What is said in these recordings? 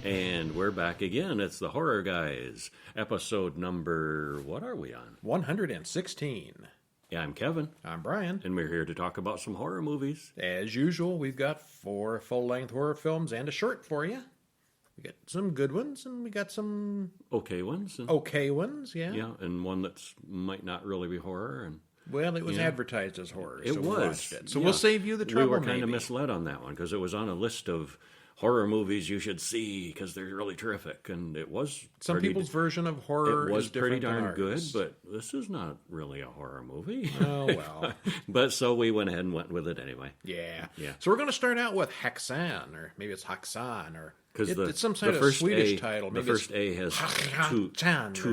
And we're back again. It's the Horror Guys, episode number, what are we on? 116. Yeah, I'm Kevin. I'm Brian. And we're here to talk about some horror movies. As usual, we've got 4 full-length horror films and a short for you. We got some good ones, and we got some... Okay ones. Okay ones, yeah. Yeah, and one that's might not really be horror. And well, it was advertised as horror, it so was. we watched it. So we'll save you the trouble, We were kind of misled on that one, because it was on a list of horror movies you should see because they're really terrific, and it was some people's version of horror. It was is different pretty darn than good, ours. but this is not really a horror movie. Oh well. But so we went ahead and went with it anyway. Yeah. Yeah. So we're going to start out with Haxan, or maybe it's Haxan, or because it's some kind of Swedish title. The Maybe first A has two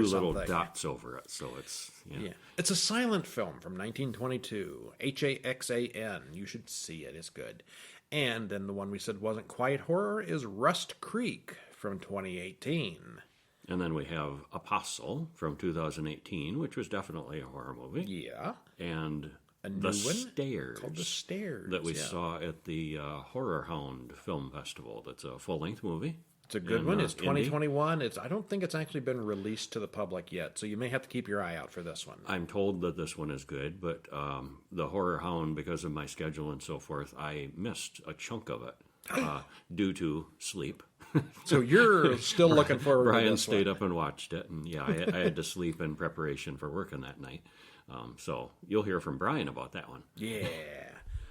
little dots over it, so it's yeah. It's a silent film from 1922. Haxan. You should see it. It's good. And then the one we said wasn't quite horror is Rust Creek from 2018. And then we have Apostle from 2018, which was definitely a horror movie. Yeah. And a new The one Stairs. called The Stairs. That we saw at the Horror Hound Film Festival. That's a full-length movie. It's a good one. It's 2021. I don't think it's actually been released to the public yet, so you may have to keep your eye out for this one. I'm told that this one is good, but the Horror Hound, because of my schedule and so forth, I missed a chunk of it due to sleep. So you're still looking forward to Brian this stayed one. up and watched it, and yeah, I had to sleep in preparation for working that night. So you'll hear from Brian about that one. Yeah.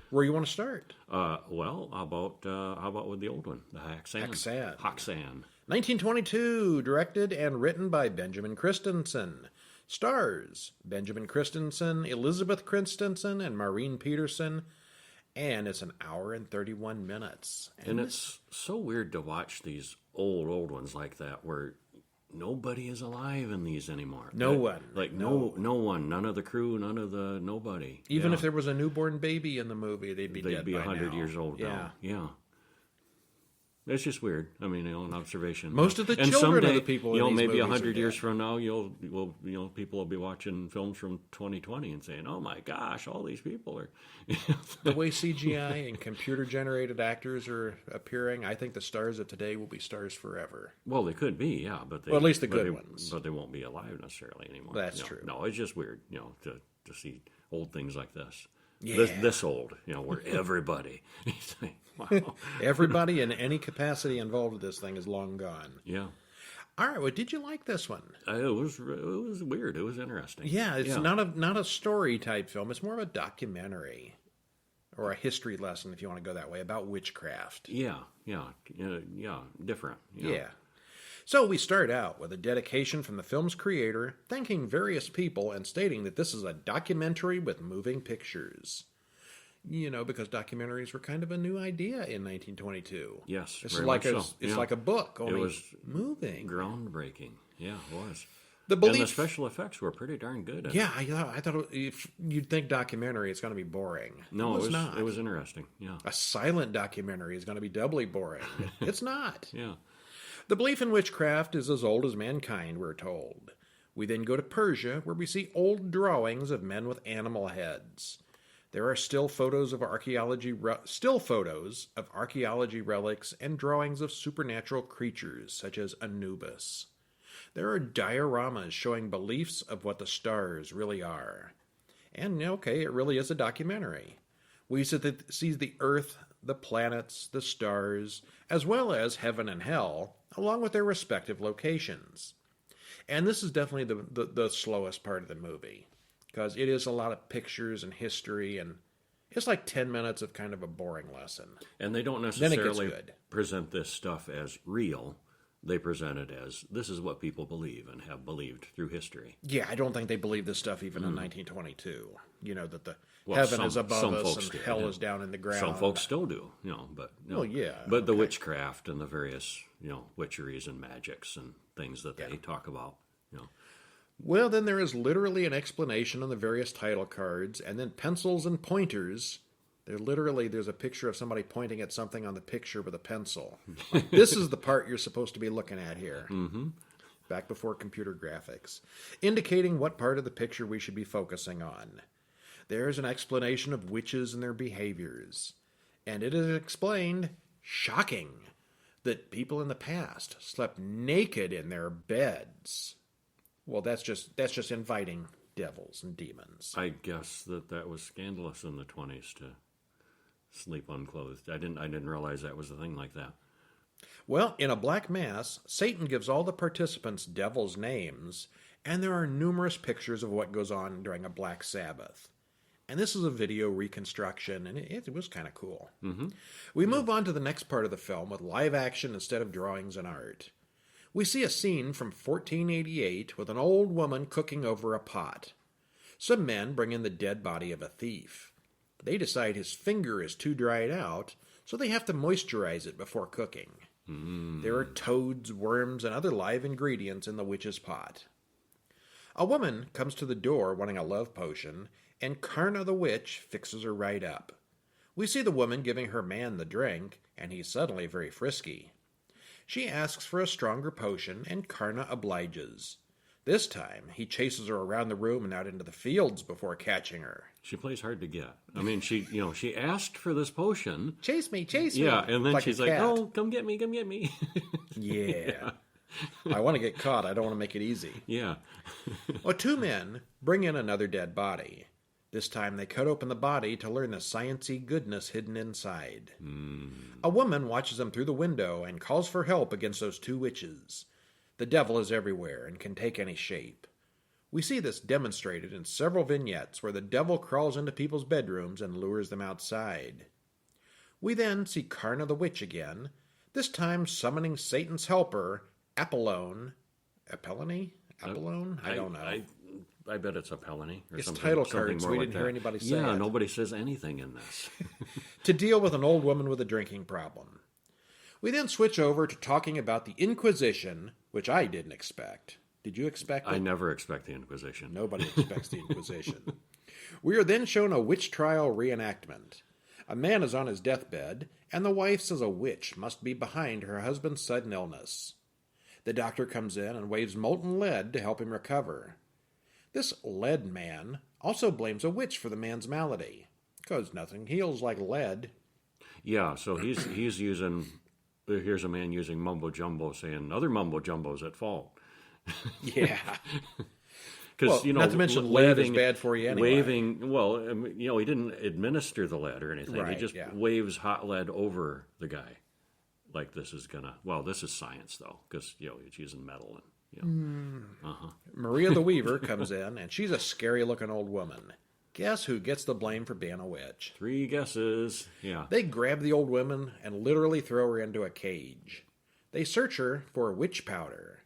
Where you want to start? Well, how about with the old one, the Haxan? Haxan. 1922, directed and written by Benjamin Christensen. Stars Benjamin Christensen, Elizabeth Christensen, and Maureen Peterson. And it's an hour and 31 minutes. And it's so weird to watch these old ones like that where nobody is alive in these anymore. No one. Like no one. None of the crew, none of the nobody. Even if there was a newborn baby in the movie, they'd be dead They'd be 100 now. years old now. Yeah. It's just weird. I mean, an observation. Most of the and children someday, of the people in these maybe movies 100 are years dead. from now, people will be watching films from 2020 and saying, "Oh my gosh, all these people are." The way CGI and computer-generated actors are appearing, I think the stars of today will be stars forever. Well, they could be, yeah, but at least the good ones. But they won't be alive necessarily anymore. That's true. No, it's just weird, to see old things like this. Yeah. This old, where everybody. Wow. Everybody in any capacity involved with this thing is long gone. Yeah. All right, well, did you like this one? It was weird. It was interesting. Yeah, it's not a story type film. It's more of a documentary or a history lesson, if you want to go that way, about witchcraft. Yeah, different. Yeah. So we start out with a dedication from the film's creator, thanking various people and stating that this is a documentary with moving pictures. Because documentaries were kind of a new idea in 1922. Yes, it's very like much so. It's like a book, only it was moving, groundbreaking. Yeah, it was. And the special effects were pretty darn good. Yeah, I thought if you'd think documentary, it's going to be boring. No, it was not. It was interesting. Yeah, a silent documentary is going to be doubly boring. It's not. Yeah. The belief in witchcraft is as old as mankind, we're told. We then go to Persia, where we see old drawings of men with animal heads. There are still photos of archaeology relics and drawings of supernatural creatures, such as Anubis. There are dioramas showing beliefs of what the stars really are. And, it really is a documentary. We see the Earth, the planets, the stars, as well as heaven and hell, along with their respective locations. And this is definitely the slowest part of the movie, because it is a lot of pictures and history, and it's like 10 minutes of kind of a boring lesson. And they don't necessarily present this stuff as real. They present it as, this is what people believe and have believed through history. Yeah, I don't think they believe this stuff even in 1922. That the heaven is above us and hell is down in the ground. Some folks still do, but... Well, yeah. But the witchcraft and the various, witcheries and magics and things that they talk about, Well, then there is literally an explanation on the various title cards, and then pencils and pointers. There's a picture of somebody pointing at something on the picture with a pencil. Like, this is the part you're supposed to be looking at here. Mm-hmm. Back before computer graphics. Indicating what part of the picture we should be focusing on. There's an explanation of witches and their behaviors. And it is explained, shocking, that people in the past slept naked in their beds. Well, that's just inviting devils and demons. I guess that was scandalous in the 20s to sleep unclothed. I didn't realize that was a thing like that. Well, in a black mass, Satan gives all the participants devils' names, and there are numerous pictures of what goes on during a black Sabbath. And this is a video reconstruction, and it was kind of cool. Mm-hmm. We move on to the next part of the film with live action instead of drawings and art. We see a scene from 1488 with an old woman cooking over a pot. Some men bring in the dead body of a thief. They decide his finger is too dried out, so they have to moisturize it before cooking. There are toads, worms, and other live ingredients in the witch's pot. A woman comes to the door wanting a love potion, and Karna the witch fixes her right up. We see the woman giving her man the drink, and he's suddenly very frisky. She asks for a stronger potion, and Karna obliges. This time, he chases her around the room and out into the fields before catching her. She plays hard to get. I mean, she asked for this potion. Chase me, chase me. Yeah, and then like she's a like, cat. "Oh, come get me, come get me." Yeah. I want to get caught. I don't want to make it easy. Yeah. Well, two men bring in another dead body. This time they cut open the body to learn the science-y goodness hidden inside. A woman watches them through the window and calls for help against those two witches. The devil is everywhere and can take any shape. We see this demonstrated in several vignettes where the devil crawls into people's bedrooms and lures them outside. We then see Karna the witch again, this time summoning Satan's helper, Apollon. Apollone? Apollon? I don't know. I bet it's a Pelony or It's something. title something cards. more We like didn't hear that. anybody say Yeah, it. nobody says anything in this. To deal with an old woman with a drinking problem. We then switch over to talking about the Inquisition, which I didn't expect. Did you expect it? I never expect the Inquisition. Nobody expects the Inquisition. We are then shown a witch trial reenactment. A man is on his deathbed, and the wife says a witch must be behind her husband's sudden illness. The doctor comes in and waves molten lead to help him recover. This lead man also blames a witch for the man's malady, because nothing heals like lead. Yeah, so he's using. Here's a man using mumbo jumbo, saying other mumbo jumbo's at fault. Yeah. Because Well, not to mention lead is bad for you anyway. He didn't administer the lead or anything. Right, he just yeah. waves hot lead over the guy. Like this is gonna. Well, this is science though, because it's using metal and. Maria the Weaver comes in, and she's a scary-looking old woman. Guess who gets the blame for being a witch? 3 guesses. Yeah. They grab the old woman and literally throw her into a cage. They search her for witch powder.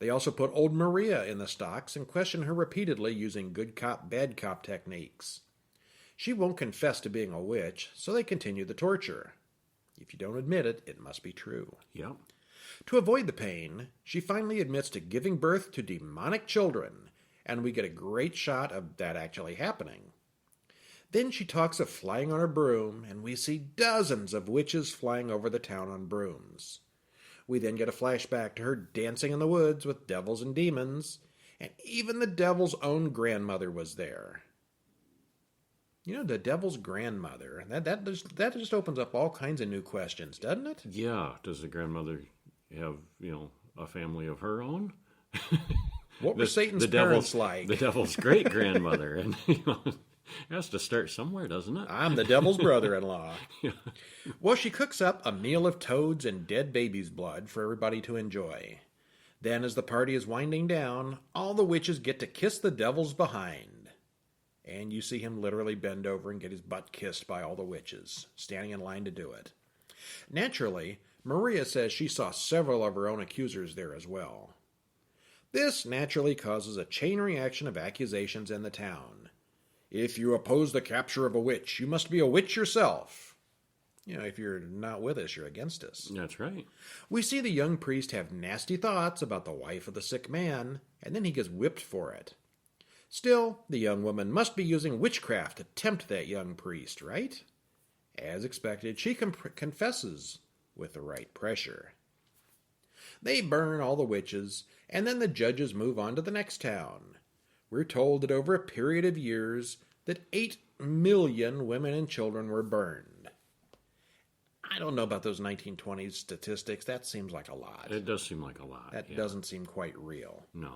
They also put old Maria in the stocks and question her repeatedly using good cop, bad cop techniques. She won't confess to being a witch, so they continue the torture. If you don't admit it, it must be true. Yep. To avoid the pain, she finally admits to giving birth to demonic children, and we get a great shot of that actually happening. Then she talks of flying on her broom, and we see dozens of witches flying over the town on brooms. We then get a flashback to her dancing in the woods with devils and demons, and even the devil's own grandmother was there. The devil's grandmother, that just opens up all kinds of new questions, doesn't it? Yeah. Does the grandmother have a family of her own? What were Satan's parents like? The devil's great grandmother, and it has to start somewhere, doesn't it? I'm the devil's brother-in-law. Yeah. Well, she cooks up a meal of toads and dead baby's blood for everybody to enjoy. Then, as the party is winding down, all the witches get to kiss the devil's behind. And you see him literally bend over and get his butt kissed by all the witches, standing in line to do it. Naturally, Maria says she saw several of her own accusers there as well. This naturally causes a chain reaction of accusations in the town. If you oppose the capture of a witch, you must be a witch yourself. If you're not with us, you're against us. That's right. We see the young priest have nasty thoughts about the wife of the sick man, and then he gets whipped for it. Still, the young woman must be using witchcraft to tempt that young priest, right? As expected, she confesses with the right pressure. They burn all the witches, and then the judges move on to the next town. We're told that over a period of years, that 8 million women and children were burned. I don't know about those 1920s statistics. That seems like a lot. It does seem like a lot. That yeah. doesn't seem quite real. No,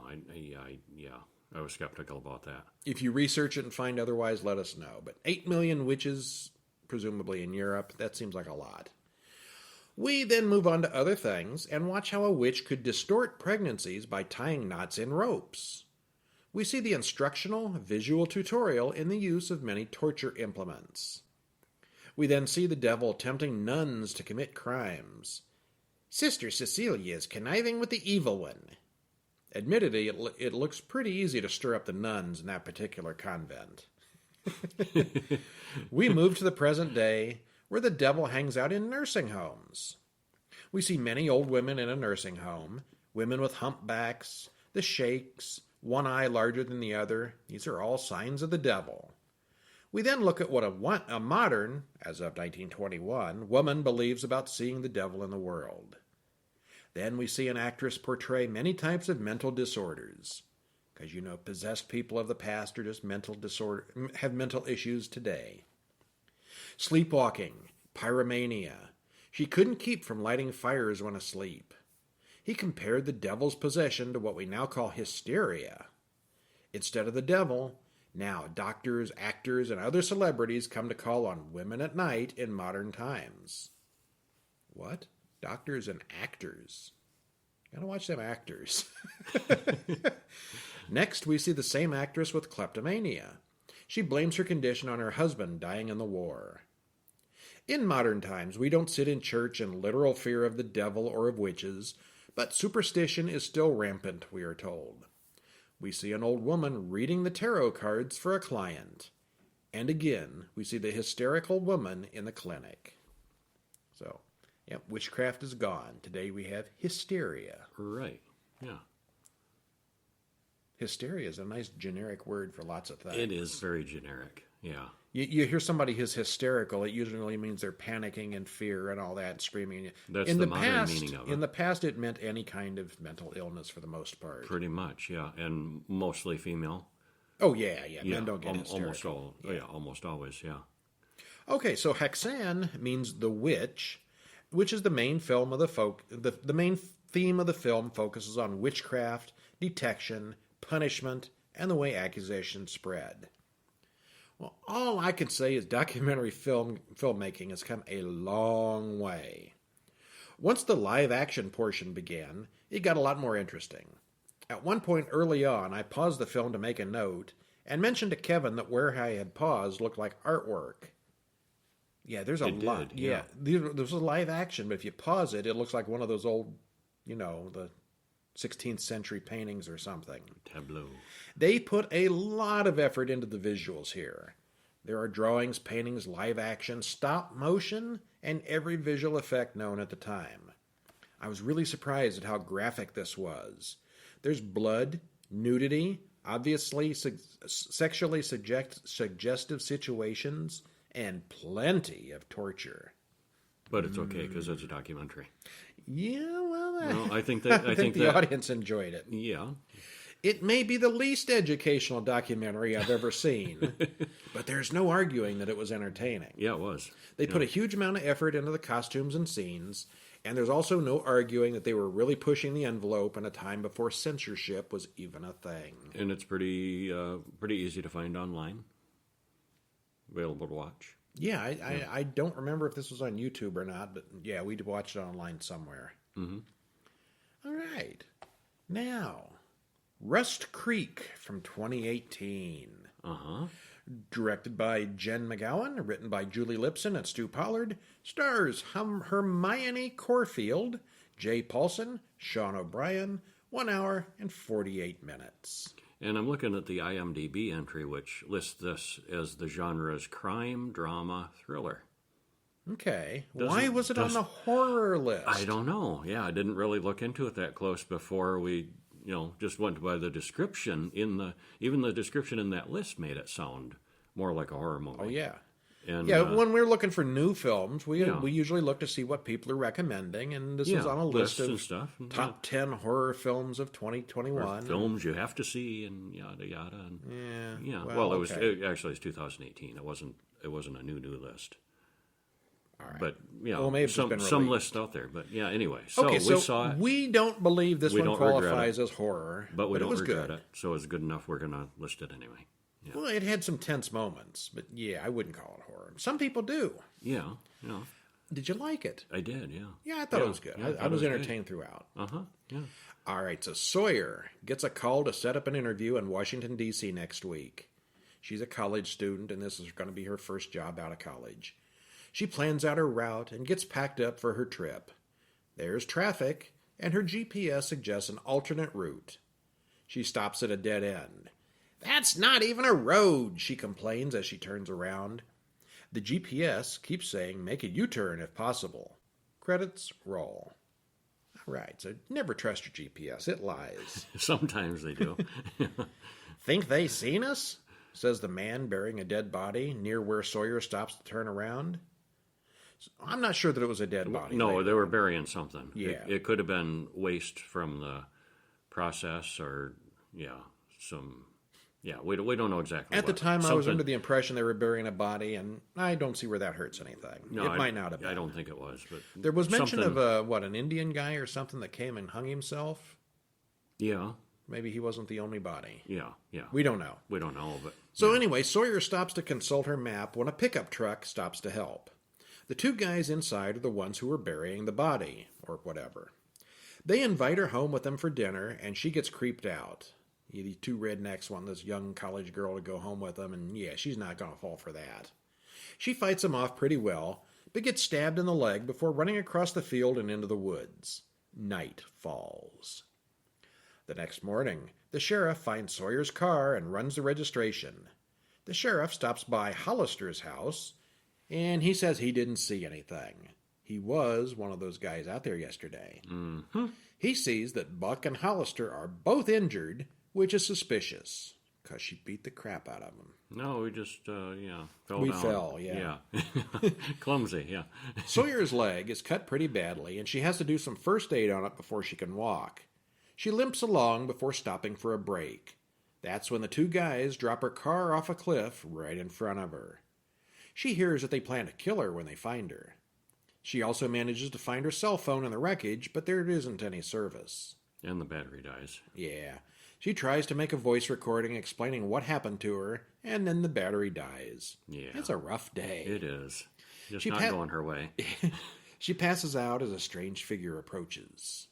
I was skeptical about that. If you research it and find otherwise, let us know. But 8 million witches, presumably in Europe, that seems like a lot. We then move on to other things and watch how a witch could distort pregnancies by tying knots in ropes. We see the instructional visual tutorial in the use of many torture implements. We then see the devil tempting nuns to commit crimes. Sister Cecilia is conniving with the evil one. Admittedly, it looks pretty easy to stir up the nuns in that particular convent. We move to the present day, where the devil hangs out in nursing homes. We see many old women in a nursing home, women with humpbacks, the shakes, one eye larger than the other. These are all signs of the devil. We then look at what a modern, as of 1921, woman believes about seeing the devil in the world. Then we see an actress portray many types of mental disorders. Because, possessed people of the past are just have mental issues today. Sleepwalking, pyromania. She couldn't keep from lighting fires when asleep. He compared the devil's possession to what we now call hysteria. Instead of the devil, now doctors, actors, and other celebrities come to call on women at night in modern times. What? Doctors and actors? Gotta watch them actors. Next, we see the same actress with kleptomania. She blames her condition on her husband dying in the war. In modern times, we don't sit in church in literal fear of the devil or of witches, but superstition is still rampant, we are told. We see an old woman reading the tarot cards for a client. And again, we see the hysterical woman in the clinic. So, witchcraft is gone. Today we have hysteria. Right, yeah. Hysteria is a nice generic word for lots of things. It is very generic, yeah. You hear somebody who's hysterical, it usually means they're panicking in fear and all that, screaming. That's the modern meaning of it. In the past, it meant any kind of mental illness for the most part. Pretty much, yeah, and mostly female. Oh, yeah. Men don't get hysterical. Almost always, yeah. Okay, so Haxan means the witch, which is the main film of the main theme of the film focuses on witchcraft, detection, punishment, and the way accusations spread. Well, all I can say is documentary filmmaking has come a long way. Once the live-action portion began, it got a lot more interesting. At one point early on, I paused the film to make a note and mentioned to Kevin that where I had paused looked like artwork. Yeah, there's a lot. Yeah. There's a live action, but if you pause it, it looks like one of those old, the 16th century paintings or something. Tableau. They put a lot of effort into the visuals here. There are drawings, paintings, live action, stop motion, and every visual effect known at the time. I was really surprised at how graphic this was. There's blood, nudity, obviously sexually suggestive situations, and plenty of torture. But it's okay because it's a documentary. Yeah, well, I think the audience enjoyed it. Yeah. It may be the least educational documentary I've ever seen, but there's no arguing that it was entertaining. Yeah, it was. They put a huge amount of effort into the costumes and scenes, and there's also no arguing that they were really pushing the envelope in a time before censorship was even a thing. And it's pretty easy to find online. Available to watch. Yeah, I don't remember if this was on YouTube or not, but yeah, we watched it online somewhere. Mm-hmm. All right. Now, Rust Creek from 2018. Uh-huh. Directed by Jen McGowan, written by Julie Lipson and Stu Pollard, stars Hermione Corfield, Jay Paulson, Sean O'Brien, 1 hour and 48 minutes. And I'm looking at the IMDb entry, which lists this as the genre's crime, drama, thriller. Okay. Why was it on the horror list? I don't know. Yeah, I didn't really look into it that close before we, just went by the description even the description in that list made it sound more like a horror movie. Oh, yeah. And, when we're looking for new films, we usually look to see what people are recommending, and this is on a list of stuff. top 10 horror films of 2021. Or films you have to see, and yada yada. And, Well, it was 2018. It wasn't a new list. All right. But you know, Well, maybe it's been some released. list out there. But yeah, anyway, so Okay, we saw it, we don't believe this We one don't regret qualifies it. as horror, but we it don't was regret good. it. So it's good enough. We're gonna list it anyway. Yeah, Well, it had some tense moments, but yeah, I wouldn't call it horror. Some people do. yeah, yeah. Did you like it? I did. Yeah. Yeah, I thought it was good. Yeah, I was entertained throughout. Yeah. All right, so Sawyer gets a call to set up an interview in Washington, D.C. next week. She's a college student, and this is going to be her first job out of college. She plans out her route and gets packed up for her trip. There's traffic, and her GPS suggests an alternate route. She stops at a dead end. "That's not even a road," she complains as she turns around. The GPS keeps saying make a U-turn if possible. Credits roll. All right, so never trust your GPS. It lies. Sometimes they do. "Think they seen us?" says the man bearing a dead body near where Sawyer stops to turn around. I'm not sure that it was a dead body. No, later. they were burying something. Yeah. It could have been waste from the process, or we don't know exactly. At the what. time, I was Something- under the impression they were burying a body, and I don't see where that hurts anything. No, it might not have been. I don't think it was, but There was mention something- of an Indian guy or something that came and hung himself. Yeah, Maybe he wasn't the only body. yeah. We don't know. We don't know, but So anyway, Sawyer stops to consult her map when a pickup truck stops to help. The two guys inside are the ones who were burying the body, or whatever. They invite her home with them for dinner, and she gets creeped out. The two rednecks want this young college girl to go home with them, and yeah, she's not going to fall for that. She fights them off pretty well, but gets stabbed in the leg before running across the field and into the woods. Night falls. The next morning, the sheriff finds Sawyer's car and runs the registration. The sheriff stops by Hollister's house, and he says he didn't see anything. He was one of those guys out there yesterday. Mm-hmm. He sees that Buck and Hollister are both injured, which is suspicious, because she beat the crap out of them. no, we just fell We down. fell, yeah. Clumsy, yeah. Sawyer's leg is cut pretty badly, and she has to do some first aid on it before she can walk. She limps along before stopping for a break. That's when the two guys drop her car off a cliff right in front of her. She hears that they plan to kill her when they find her. She also manages to find her cell phone in the wreckage, but there isn't any service. And the battery dies. Yeah. She tries to make a voice recording explaining what happened to her, and then the battery dies. Yeah. It's a rough day. It is. Just She not pa- going her way. She passes out as a strange figure approaches.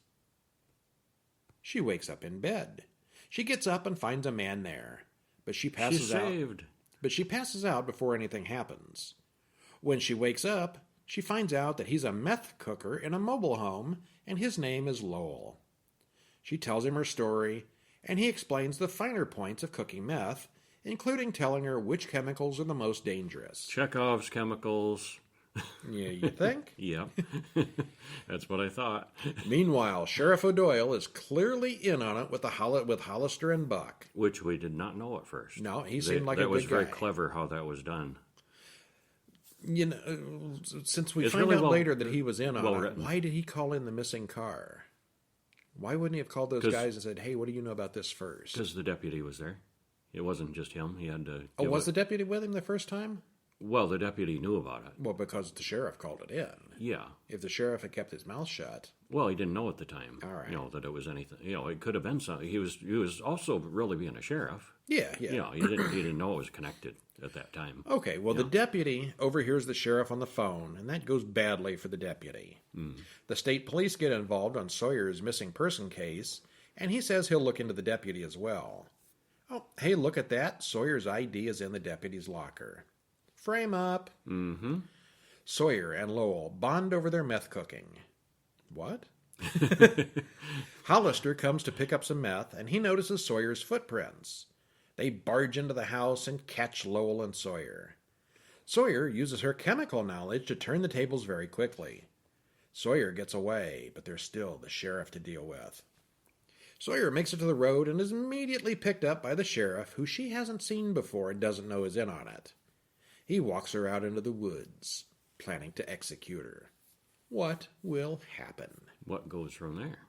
She wakes up in bed. She gets up and finds a man there, but she passes She's out. saved. But she passes out before anything happens. When she wakes up, she finds out that he's a meth cooker in a mobile home, and his name is Lowell. She tells him her story, and he explains the finer points of cooking meth, including telling her which chemicals are the most dangerous. Chekhov's chemicals. Yeah, you think? Yep. That's what I thought. Meanwhile, Sheriff O'Doyle is clearly in on it with with Hollister and Buck. Which we did not know at first. No, he seemed like a that was good very guy. clever how that was done. You know, since we It's find really out well- later that he was in on well it, written. why did he call in the missing car? Why wouldn't he have called those 'Cause- guys and said, "Hey, what do you know about this first?" Because the deputy was there. It wasn't just him. He had to. Oh, give was it- the deputy with him the first time? Well, the deputy knew about it. Well, because the sheriff called it in. Yeah. If the sheriff had kept his mouth shut, Well, he didn't know at the time. All right. That it was anything. It could have been something. He was also really being a sheriff. yeah. He didn't know it was connected at that time. Okay, well, the deputy overhears the sheriff on the phone, and that goes badly for the deputy. The state police get involved on Sawyer's missing person case, and he says he'll look into the deputy as well. Oh, hey, look at that. Sawyer's ID is in the deputy's locker. Frame up. Mm-hmm. Sawyer and Lowell bond over their meth cooking. What? Hollister comes to pick up some meth, and he notices Sawyer's footprints. They barge into the house and catch Lowell and Sawyer. Sawyer uses her chemical knowledge to turn the tables very quickly. Sawyer gets away, but there's still the sheriff to deal with. Sawyer makes it to the road and is immediately picked up by the sheriff, who she hasn't seen before and doesn't know is in on it. He walks her out into the woods, planning to execute her. What will happen? What goes from there?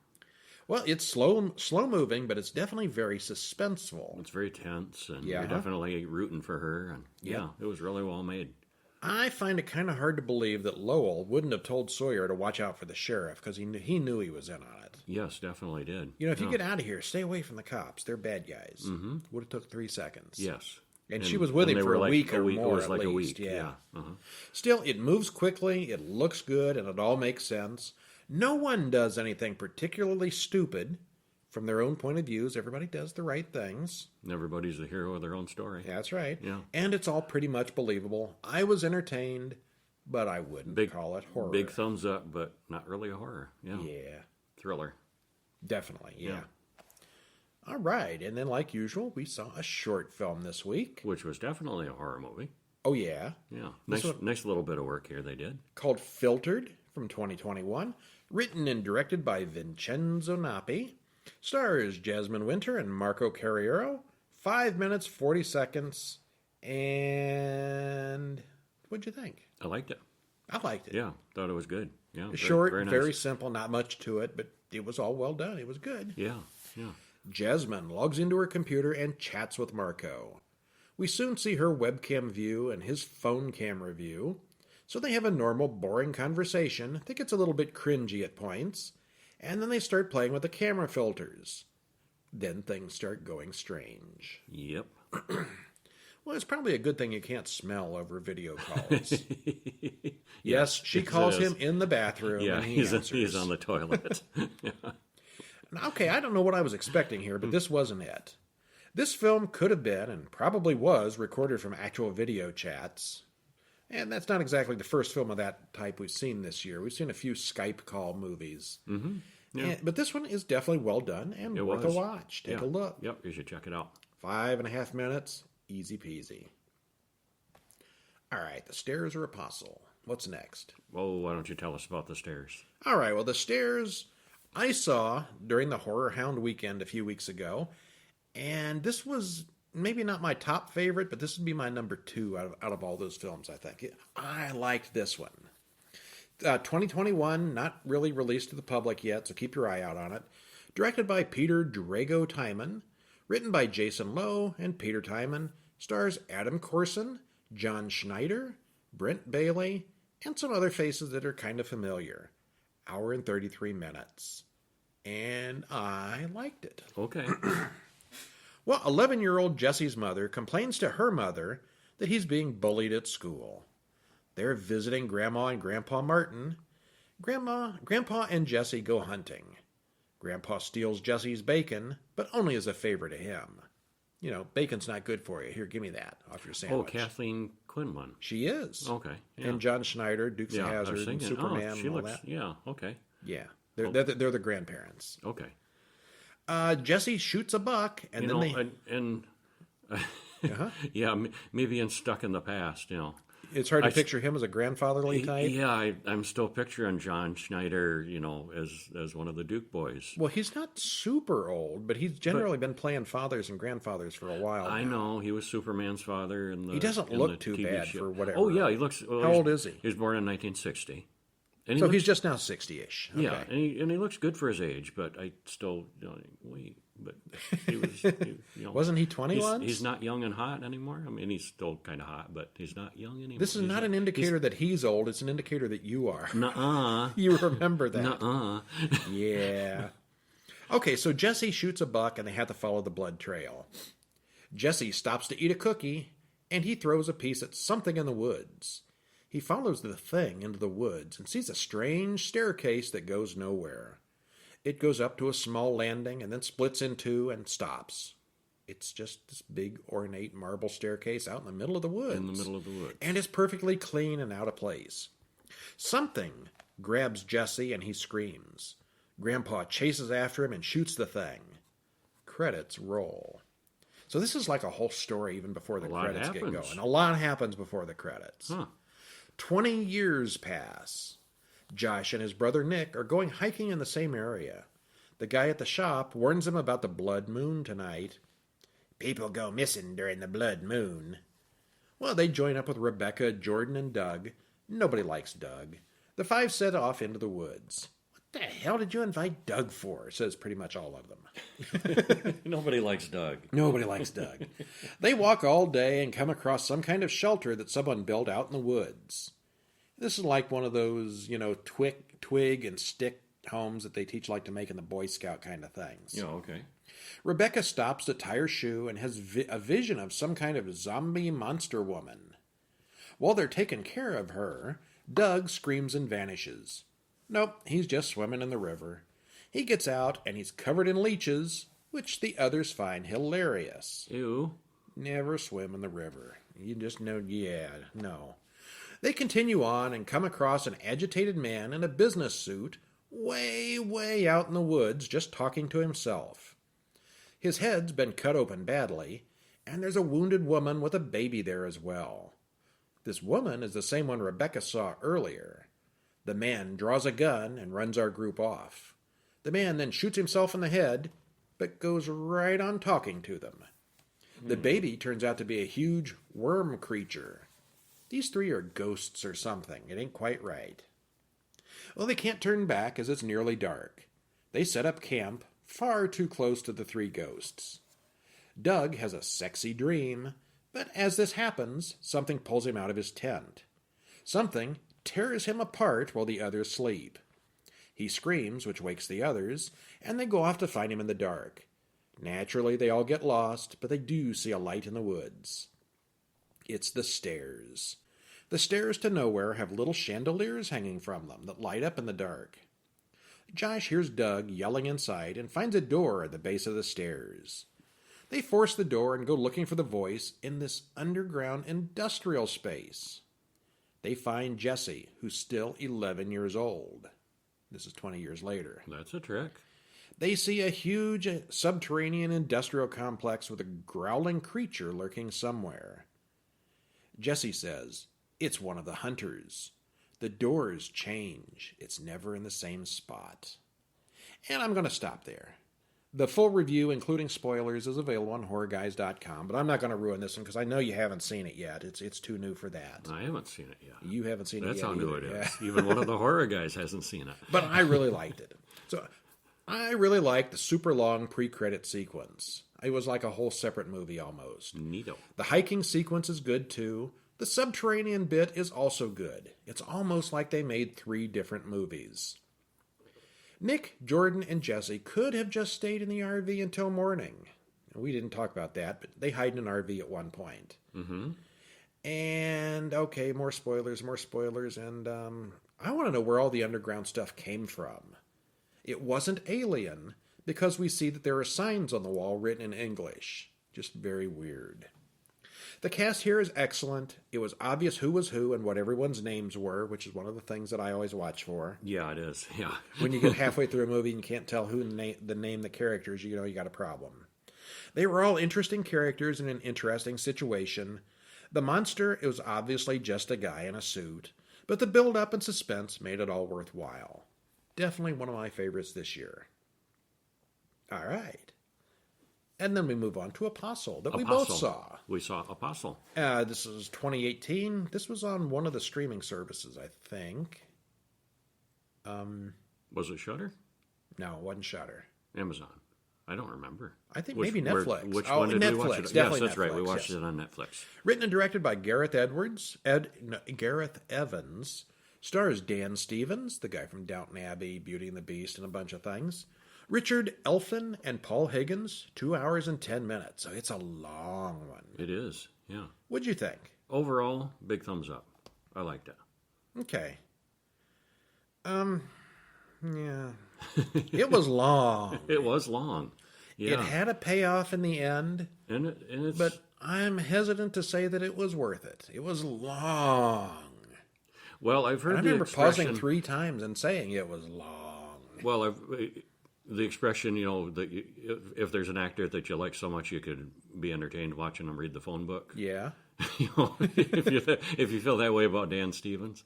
Well, it's slow moving, but it's definitely very suspenseful. It's very tense, and Yeah. you're definitely rooting for her. And Yeah. it was really well made. I find it kind of hard to believe that Lowell wouldn't have told Sawyer to watch out for the sheriff because he knew he was in on it. Yes, definitely did. You know, if you get out of here, stay away from the cops. They're bad guys. Mm-hmm. Would have took 3 seconds. Yes. And she was with him they for were a like week or more, It was at like a least. week. Yeah. Uh-huh. Still, it moves quickly, it looks good, and it all makes sense. No one does anything particularly stupid. From their own point of views, everybody does the right things. Everybody's the hero of their own story. That's right. Yeah. And it's all pretty much believable. I was entertained, but I wouldn't call it horror. Big thumbs up, but not really a horror. Yeah. Yeah. Thriller. Definitely, yeah. All right, and then like usual, we saw a short film this week. Which was definitely a horror movie. Oh, yeah. Yeah. Nice little bit of work here they did. Called Filtered from 2021. Written and directed by Vincenzo Nappi. Stars Jasmine Winter and Marco Carriero. 5 minutes, 40 seconds. And what'd you think? I liked it. I liked it. Yeah. Thought it was good. Yeah. Short, very nice. very simple, not much to it, but it was all well done. It was good. Yeah. Yeah. Jasmine logs into her computer and chats with Marco. We soon see her webcam view and his phone camera view. So they have a normal, boring conversation that gets a little bit cringy at points, and then they start playing with the camera filters. Then things start going strange. Yep. Well, it's probably a good thing you can't smell over video calls. Yes, she calls him in the bathroom, Yeah, and he's answers. on the toilet. Okay, I don't know what I was expecting here, but this wasn't it. This film could have been, and probably was, recorded from actual video chats. And that's not exactly the first film of that type we've seen this year. We've seen a few Skype call movies. Mm-hmm. Yeah. But this one is definitely well done and worth a watch. Take a look. Yep, you should check it out. 5.5 minutes, easy peasy. All right, The Stairs or Apostle. What's next? Well, why don't you tell us about The Stairs? All right, well, The Stairs I saw during the Horror Hound weekend a few weeks ago, and this was maybe not my top favorite, but this would be my number 2 out of all those films, I think. I liked this one. 2021, not really released to the public yet, so keep your eye out on it. Directed by Peter Drago Timon, written by Jason Lowe and Peter Timon, stars Adam Corson, John Schneider, Brent Bailey, and some other faces that are kind of familiar. Hour and 33 minutes. And I liked it. Okay. Well, 11-year-old Jesse's mother complains to her mother that he's being bullied at school. They're visiting Grandma and Grandpa Martin. Grandpa and Jesse go hunting. Grandpa steals Jesse's bacon, but only as a favor to him. You know, bacon's not good for you. Here, give me that off your sandwich. Oh, Kathleen Quinlan. She is. Okay. Yeah. And John Schneider, Dukes of I was Hazzard, and thinking, Superman, she and all looks, that. Yeah, okay. Yeah, they're the grandparents. Okay. Jesse shoots a buck, and yeah, maybe in Stuck in the Past, it's hard to picture him as a grandfatherly type. Yeah, I'm still picturing John Schneider, as one of the Duke boys. Well, he's not super old, but he's generally been playing fathers and grandfathers for a while now. I know, he was Superman's father in the He doesn't look too TV bad show. for whatever. Oh, yeah, he looks... Well, How old is he? He was born in 1960. And So looks, he's just now 60-ish. Okay. Yeah, and he looks good for his age, but I still... wait, but he was... Wasn't he 21? He's not young and hot anymore. I mean, he's still kind of hot, but he's not young anymore. This is not an indicator that he's old. It's an indicator that you are. Nuh-uh. You remember that. Nuh-uh. Yeah. Okay, so Jesse shoots a buck, and they have to follow the blood trail. Jesse stops to eat a cookie, and he throws a piece at something in the woods. He follows the thing into the woods and sees a strange staircase that goes nowhere. It goes up to a small landing and then splits in two and stops. It's just this big, ornate marble staircase out in the middle of the woods. In the middle of the woods. And it's perfectly clean and out of place. Something grabs Jesse and he screams. Grandpa chases after him and shoots the thing. Credits roll. So this is like a whole story even before the credits get going. A lot happens before the credits. Huh. 20 years pass. Josh and his brother Nick are going hiking in the same area. The guy at the shop warns them about the blood moon tonight. People go missing during the blood moon. Well, they join up with Rebecca, Jordan, and Doug. Nobody likes Doug. The five set off into the woods. What The hell did you invite Doug for? Says pretty much all of them. Nobody likes Doug. Nobody likes Doug. They walk all day and come across some kind of shelter that someone built out in the woods. This is like one of those, twig and stick homes that they teach like to make in the Boy Scout kind of things. Yeah, okay. Rebecca stops to tie her shoe and has a vision of some kind of zombie monster woman. While they're taking care of her, Doug screams and vanishes. Nope, he's just swimming in the river. He gets out and he's covered in leeches, which the others find hilarious. Ew. Never swim in the river. You just know, no. They continue on and come across an agitated man in a business suit way, way out in the woods just talking to himself. His head's been cut open badly, and there's a wounded woman with a baby there as well. This woman is the same one Rebecca saw earlier. The man draws a gun and runs our group off. The man then shoots himself in the head, but goes right on talking to them. The baby turns out to be a huge worm creature. These three are ghosts or something. It ain't quite right. Well, they can't turn back as it's nearly dark. They set up camp far too close to the three ghosts. Doug has a sexy dream, but as this happens, something pulls him out of his tent. Something tears him apart while the others sleep. He screams, which wakes the others, and they go off to find him in the dark. Naturally, they all get lost, but they do see a light in the woods. It's the stairs. The stairs to nowhere have little chandeliers hanging from them that light up in the dark. Josh hears Doug yelling inside and finds a door at the base of the stairs. They force the door and go looking for the voice in this underground industrial space. They find Jesse, who's still 11 years old. This is 20 years later. That's a trick. They see a huge subterranean industrial complex with a growling creature lurking somewhere. Jesse says, "It's one of the hunters. The doors change. It's never in the same spot." And I'm going to stop there. The full review, including spoilers, is available on HorrorGuys.com, but I'm not going to ruin this one because I know you haven't seen it yet. It's too new for that. I haven't seen it yet. You haven't seen it yet. That's how new it either. is. Even one of the horror guys hasn't seen it. But I really liked it. So I really liked the super long pre-credit sequence. It was like a whole separate movie almost. Neato. The hiking sequence is good too. The subterranean bit is also good. It's almost like they made 3 different movies. Nick, Jordan, and Jesse could have just stayed in the RV until morning. We didn't talk about that, but they hide in an RV at one point. Mm-hmm. And, okay, more spoilers, and I want to know where all the underground stuff came from. It wasn't alien, because we see that there are signs on the wall written in English. Just very weird. The cast here is excellent. It was obvious who was who and what everyone's names were, which is one of the things that I always watch for. Yeah, it is. Yeah. When you get halfway through a movie and you can't tell who the name the characters, you know you got a problem. They were all interesting characters in an interesting situation. The monster, it was obviously just a guy in a suit, but the build-up and suspense made it all worthwhile. Definitely one of my favorites this year. All right. And then we move on to Apostle that we both saw. We saw Apostle. This is 2018. This was on one of the streaming services, I think. Was it Shudder? No, it wasn't Shudder. Amazon. I don't remember. I think maybe Netflix. Which one did Netflix, we watch it? Definitely Yes, that's Netflix, right. We watched yes. it on Netflix. Written and directed by Gareth Gareth Evans. Stars Dan Stevens, the guy from Downton Abbey, Beauty and the Beast, and a bunch of things. Richard Elfin and Paul Higgins, 2 hours and 10 minutes. So it's a long one. It is, yeah. What'd you think? Overall, big thumbs up. I liked it. Okay. Yeah. It was long. It was long. Yeah. It had a payoff in the end, and it's, but I'm hesitant to say that it was worth it. It was long. Well, I've heard I remember pausing 3 times and saying it was long. Well, the expression, that if there's an actor that you like so much you could be entertained watching them read the phone book. Yeah. If you feel that way about Dan Stevens,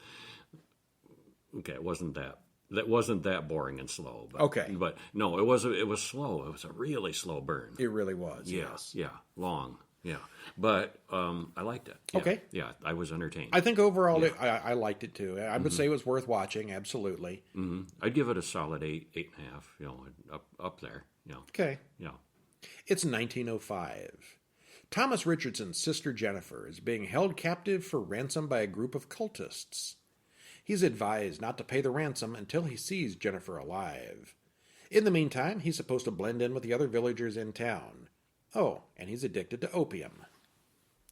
okay, it wasn't that boring and slow. But, okay. But no, it was slow. It was a really slow burn. It really was. Yeah, yes. Yeah, long. Yeah. But I liked it. Yeah. Okay. Yeah, I was entertained. I think overall I liked it too. I would say it was worth watching, absolutely. I'd give it a solid 8.5, up there. Okay. Yeah. It's 1905. Thomas Richardson's sister Jennifer is being held captive for ransom by a group of cultists. He's advised not to pay the ransom until he sees Jennifer alive. In the meantime, he's supposed to blend in with the other villagers in town. Oh, and he's addicted to opium,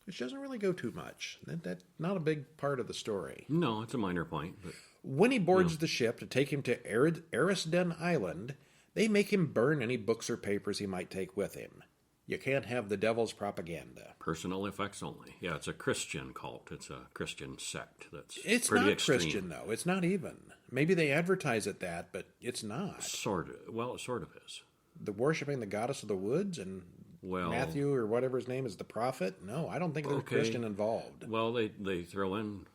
which doesn't really go too much. That's not a big part of the story. No, it's a minor point. But When he boards the ship to take him to Erisden Island, they make him burn any books or papers he might take with him. You can't have the devil's propaganda. personal effects only. Yeah, it's a Christian cult. It's a Christian sect. It's pretty not extreme. Christian, though. It's not even. Maybe they advertise it that, but it's not. Sort of. Well, it sort of is. The worshiping the goddess of the woods and Well, Matthew or whatever his name is the prophet? No, I don't think there's Okay. Christian involved. Well, they throw in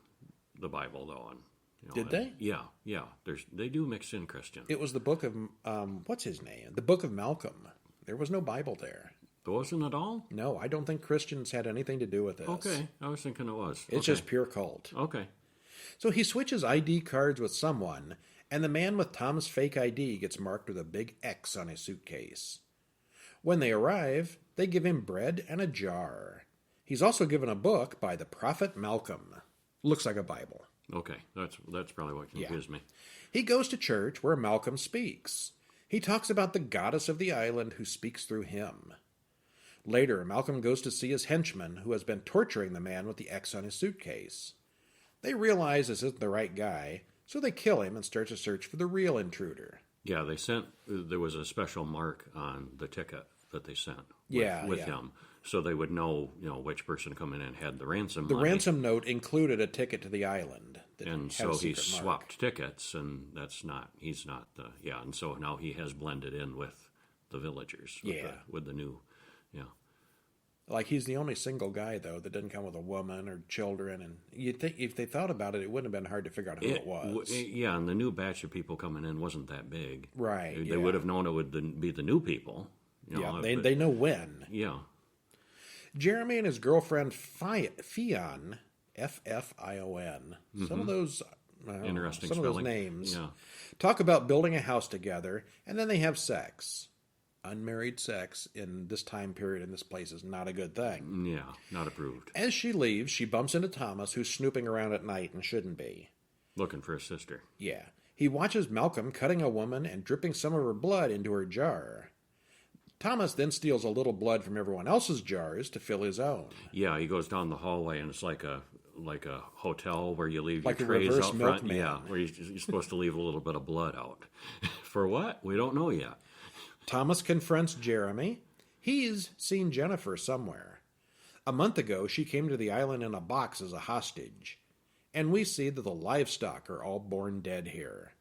the Bible though, and Did they? Yeah. They do mix in Christian. It was the book of, what's his name? The book of Malcolm. There was no Bible there. Wasn't it all? No, I don't think Christians had anything to do with this. Okay, I was thinking it was. It's Okay. just pure cult. Okay. So he switches ID cards with someone, and the man with Tom's fake ID gets marked with a big X on his suitcase. When they arrive, they give him bread and a jar. He's also given a book by the prophet Malcolm. Looks like a Bible. Okay, that's probably what confused me. He goes to church where Malcolm speaks. He talks about the goddess of the island who speaks through him. Later, Malcolm goes to see his henchman who has been torturing the man with the X on his suitcase. They realize this isn't the right guy, so they kill him and start to search for the real intruder. Yeah, there was a special mark on the ticket that they sent with him, so they would know, which person coming in had the ransom The money. ransom note included a ticket to the island. That And had a so he secret mark. swapped tickets, and he's not and so now he has blended in with the villagers, with the new, Like, he's the only single guy, though, that didn't come with a woman or children. And you'd think if they thought about it, it wouldn't have been hard to figure out who it was. And the new batch of people coming in wasn't that big. Right, They would have known it would be the new people. They know when. Yeah. Jeremy and his girlfriend Fion, F-F-I-O-N. Some of those Interesting some of spelling. those names Yeah. talk about building a house together, and then they have sex. Unmarried sex in this time period in this place is not a good thing. Yeah, not approved. As she leaves, she bumps into Thomas, who's snooping around at night and shouldn't be. Looking for a sister. Yeah. He watches Malcolm cutting a woman and dripping some of her blood into her jar. Thomas then steals a little blood from everyone else's jars to fill his own. Yeah, he goes down the hallway, and it's like a hotel where you leave Like a your trays reverse out front. milkman. Yeah, where you're supposed to leave a little bit of blood out. For what? We don't know yet. Thomas confronts Jeremy. He's seen Jennifer somewhere. A month ago, she came to the island in a box as a hostage. And we see that the livestock are all born dead here.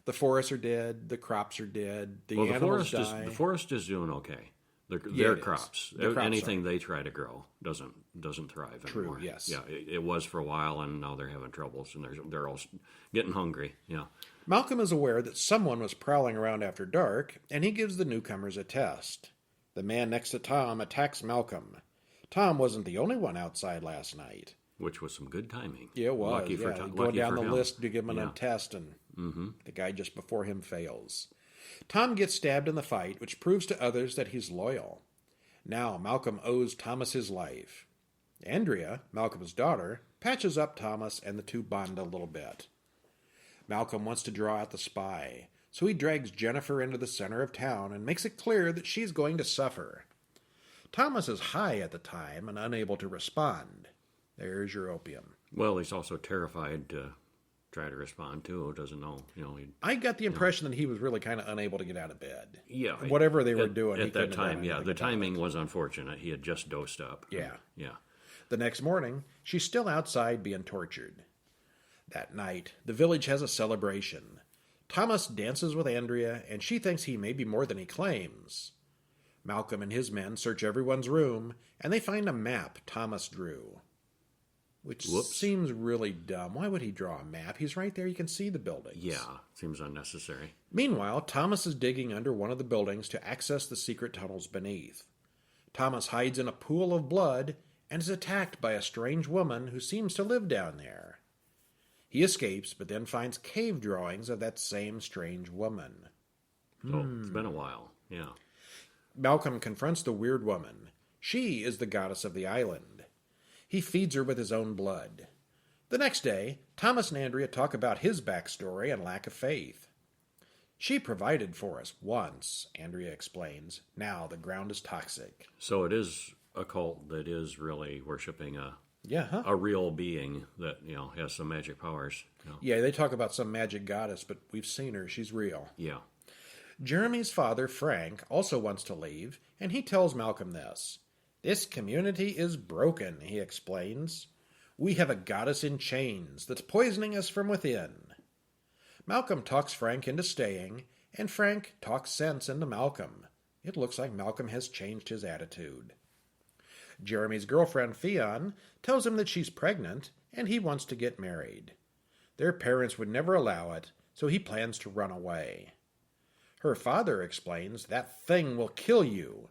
The forests are dead, the crops are dead, the animals die. The forest is doing okay. Their it is. crops. The crops Anything they try to grow doesn't thrive True, anymore. yes. Yeah, it was for a while, and now they're having troubles, and they're all getting hungry. Yeah. Malcolm is aware that someone was prowling around after dark, and he gives the newcomers a test. The man next to Tom attacks Malcolm. Tom wasn't the only one outside last night. Which was some good timing. Yeah, it was. Lucky for Going down the him. list to give him a test, and the guy just before him fails. Tom gets stabbed in the fight, which proves to others that he's loyal. Now Malcolm owes Thomas his life. Andrea, Malcolm's daughter, patches up Thomas, and the two bond a little bit. Malcolm wants to draw out the spy, so he drags Jennifer into the center of town and makes it clear that she's going to suffer. Thomas is high at the time and unable to respond. There's your opium. Well, he's also terrified to try to respond too. Doesn't know. I got the impression that he was really kind of unable to get out of bed. Yeah. Whatever they were doing. he At that couldn't have done time, yeah. anything The about timing it. was unfortunate. He had just dosed up. Yeah. Yeah. The next morning, she's still outside being tortured. That night, the village has a celebration. Thomas dances with Andrea, and she thinks he may be more than he claims. Malcolm and his men search everyone's room, and they find a map Thomas drew. Which seems really dumb. Why would he draw a map? He's right there. You can see the buildings. Yeah. Seems unnecessary. Meanwhile, Thomas is digging under one of the buildings to access the secret tunnels beneath. Thomas hides in a pool of blood and is attacked by a strange woman who seems to live down there. He escapes, but then finds cave drawings of that same strange woman. So it's been a while, yeah. Malcolm confronts the weird woman. She is the goddess of the island. He feeds her with his own blood. The next day, Thomas and Andrea talk about his backstory and lack of faith. She provided for us once, Andrea explains. Now the ground is toxic. So it is a cult that is really worshiping a Yeah, a real being that, has some magic powers. Yeah, they talk about some magic goddess, but we've seen her. She's real. Yeah. Jeremy's father, Frank, also wants to leave, and he tells Malcolm this. This community is broken, he explains. We have a goddess in chains that's poisoning us from within. Malcolm talks Frank into staying, and Frank talks sense into Malcolm. It looks like Malcolm has changed his attitude. Jeremy's girlfriend, Fionn, tells him that she's pregnant, and he wants to get married. Their parents would never allow it, so he plans to run away. Her father explains, that thing will kill you.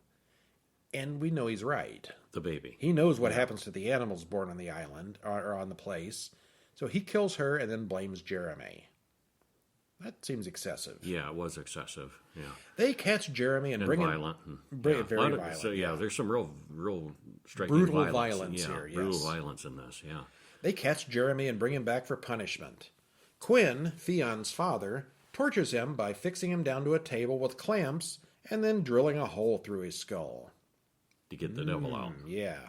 And we know he's right. The baby. He knows what happens to the animals born on the island, or on the place, so he kills her and then blames Jeremy. That seems excessive. Yeah, it was excessive. Yeah, They catch Jeremy and bring violent. him. Yeah, Very violent. So there's some real striking Brutal violence here, yes. Brutal violence in this. Yeah. They catch Jeremy and bring him back for punishment. Quinn, Fionn's father, tortures him by fixing him down to a table with clamps and then drilling a hole through his skull. To get the devil out. Yeah.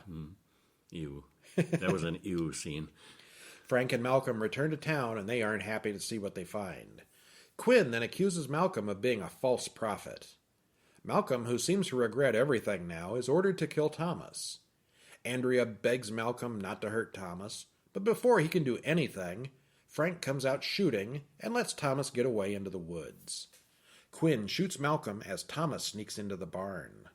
Ew. That was an ew scene. Frank and Malcolm return to town and they aren't happy to see what they find. Quinn then accuses Malcolm of being a false prophet. Malcolm, who seems to regret everything now, is ordered to kill Thomas. Andrea begs Malcolm not to hurt Thomas, but before he can do anything, Frank comes out shooting and lets Thomas get away into the woods. Quinn shoots Malcolm as Thomas sneaks into the barn.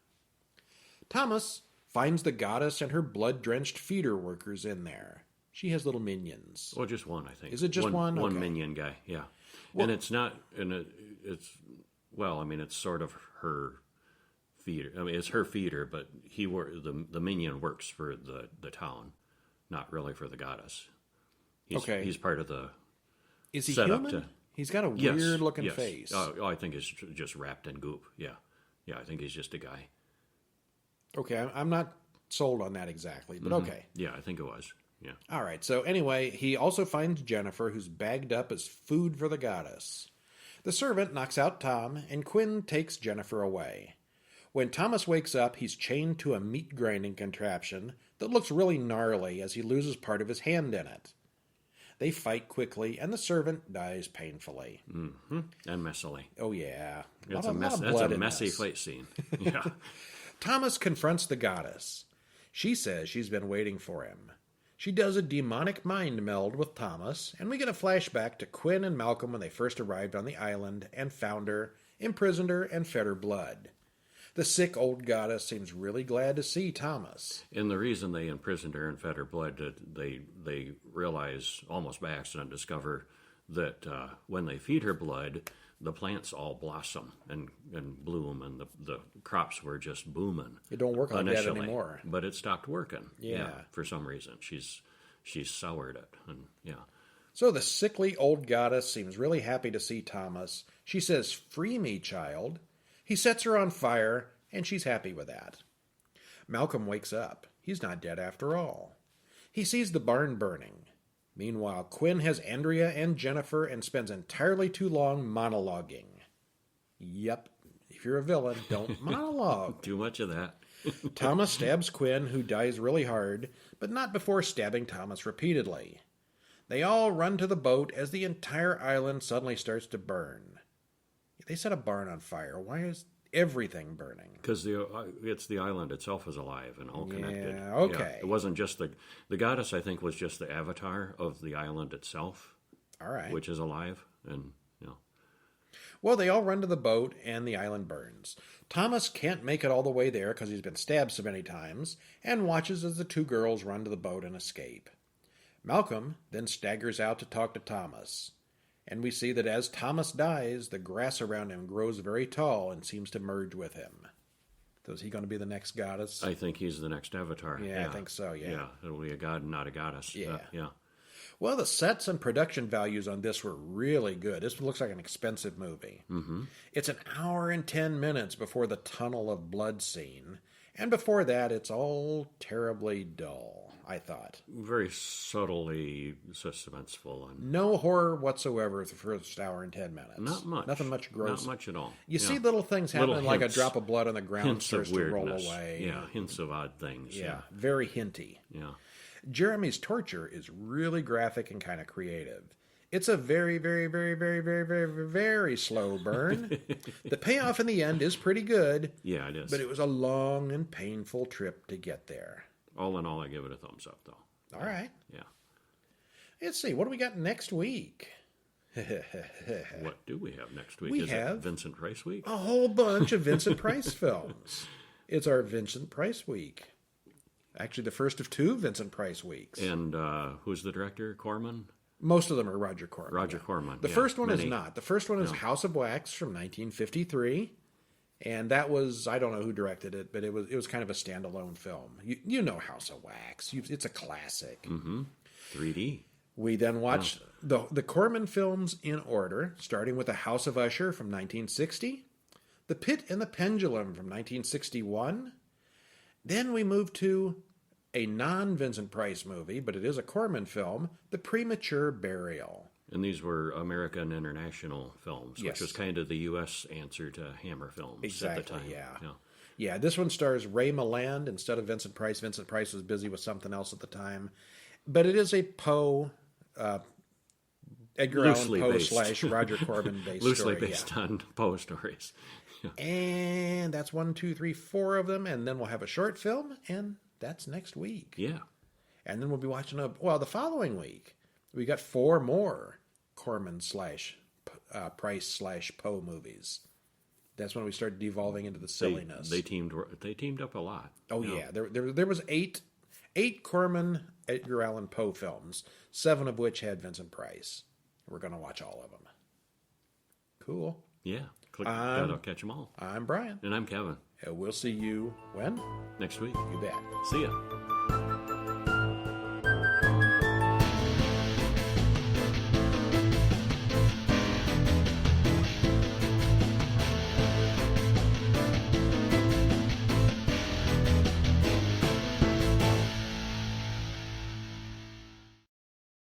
Thomas finds the goddess and her blood-drenched feeder workers in there. She has little minions. Well, just one, I think. Is it just one? One Okay. minion guy, yeah. Well- And it's not, it's sort of her feeder. I mean, it's her feeder, but the minion works for the town, not really for the goddess. He's part of the Is he setup human? to. He's got a Yes, weird-looking yes. face. Oh, I think it's just wrapped in goop. Yeah, I think he's just a guy. Okay, I'm not sold on that exactly, but okay. Yeah, I think it was. Yeah. All right, so anyway, he also finds Jennifer, who's bagged up as food for the goddess. The servant knocks out Tom, and Quinn takes Jennifer away. When Thomas wakes up, he's chained to a meat-grinding contraption that looks really gnarly as he loses part of his hand in it. They fight quickly, and the servant dies painfully. Mm-hmm. And messily. Oh, yeah. It's Lot That's of a blood in messy this. fight scene. Yeah. Thomas confronts the goddess. She says she's been waiting for him. She does a demonic mind meld with Thomas, and we get a flashback to Quinn and Malcolm when they first arrived on the island and found her, imprisoned her, and fed her blood. The sick old goddess seems really glad to see Thomas. And the reason they imprisoned her and fed her blood, they realize, almost by accident, discover that when they feed her blood, the plants all blossom and bloom, and the crops were just booming. It don't work like that initially, anymore. but it stopped working. Yeah. For some reason, she's soured it, and yeah. So the sickly old goddess seems really happy to see Thomas. She says, "Free me, child." He sets her on fire, and she's happy with that. Malcolm wakes up. He's not dead after all. He sees the barn burning. Meanwhile, Quinn has Andrea and Jennifer and spends entirely too long monologuing. Yep, if you're a villain, don't monologue. Too much of that. Thomas stabs Quinn, who dies really hard, but not before stabbing Thomas repeatedly. They all run to the boat as the entire island suddenly starts to burn. They set a barn on fire. Why is everything burning? Because it's the island itself is alive and all connected. Yeah, okay. It wasn't just the goddess. I think was just the avatar of the island itself, All right. which is alive, and Well, they all run to the boat, and the island burns. Thomas can't make it all the way there because he's been stabbed so many times, and watches as the two girls run to the boat and escape. Malcolm then staggers out to talk to Thomas. And we see that as Thomas dies, the grass around him grows very tall and seems to merge with him. So is he going to be the next goddess? I think he's the next Avatar. Yeah, I think so, yeah. Yeah, it'll be a god and not a goddess. Yeah. Yeah. Well, the sets and production values on this were really good. This looks like an expensive movie. Mm-hmm. It's an hour and 10 minutes before the tunnel of blood scene. And before that, it's all terribly dull, I thought. Very subtly suspenseful. And No horror whatsoever the first hour and 10 minutes. not much. Nothing much gross. Not much at all. You see little things happening, Little like a hints. drop of blood on the ground Hints of starts to roll weirdness. away. Yeah, hints of odd things. Yeah, very hinty. Yeah. Jeremy's torture is really graphic and kind of creative. It's a very, very, very, very, very, very, very slow burn. The payoff in the end is pretty good. Yeah, it is. But it was a long and painful trip to get there. All in all, I give it a thumbs up, though. All right. Yeah. Let's see. What do we got next week? What do we have next week? We Is have- it Vincent Price week? A whole bunch of Vincent Price films. It's our Vincent Price week. Actually, the first of 2 Vincent Price weeks. And who's the director? Corman? Most of them are Roger Corman. Roger Corman. The yeah, first one is many. not. The first one is House of Wax from 1953. And that was, I don't know who directed it, but it was kind of a standalone film. You know House of Wax. It's a classic. 3D. We then watched the Corman films in order, starting with The House of Usher from 1960, The Pit and the Pendulum from 1961. Then we moved to a non-Vincent Price movie, but it is a Corman film, The Premature Burial. And these were American International films, Yes. which was kind of the U.S. answer to Hammer films at Exactly, the time. yeah. Yeah, this one stars Ray Milland instead of Vincent Price. Vincent Price was busy with something else at the time. But it is a Poe, Edgar Loosely Allan Poe based. / Roger Corman based Loosely story. based on Poe stories. Yeah. And that's 1, 2, 3, 4 of them. And then we'll have a short film, and that's next week. Yeah. And then we'll be watching the following week, we got 4 more Corman / Price / Poe movies. That's when we started devolving into the silliness. They teamed up a lot. Oh yeah, there was 8 Corman Edgar Allan Poe films, 7 of which had Vincent Price. We're going to watch all of them. Cool. Yeah. Click that'll catch them all. I'm Brian. And I'm Kevin. And we'll see you when? Next week. You bet. See ya.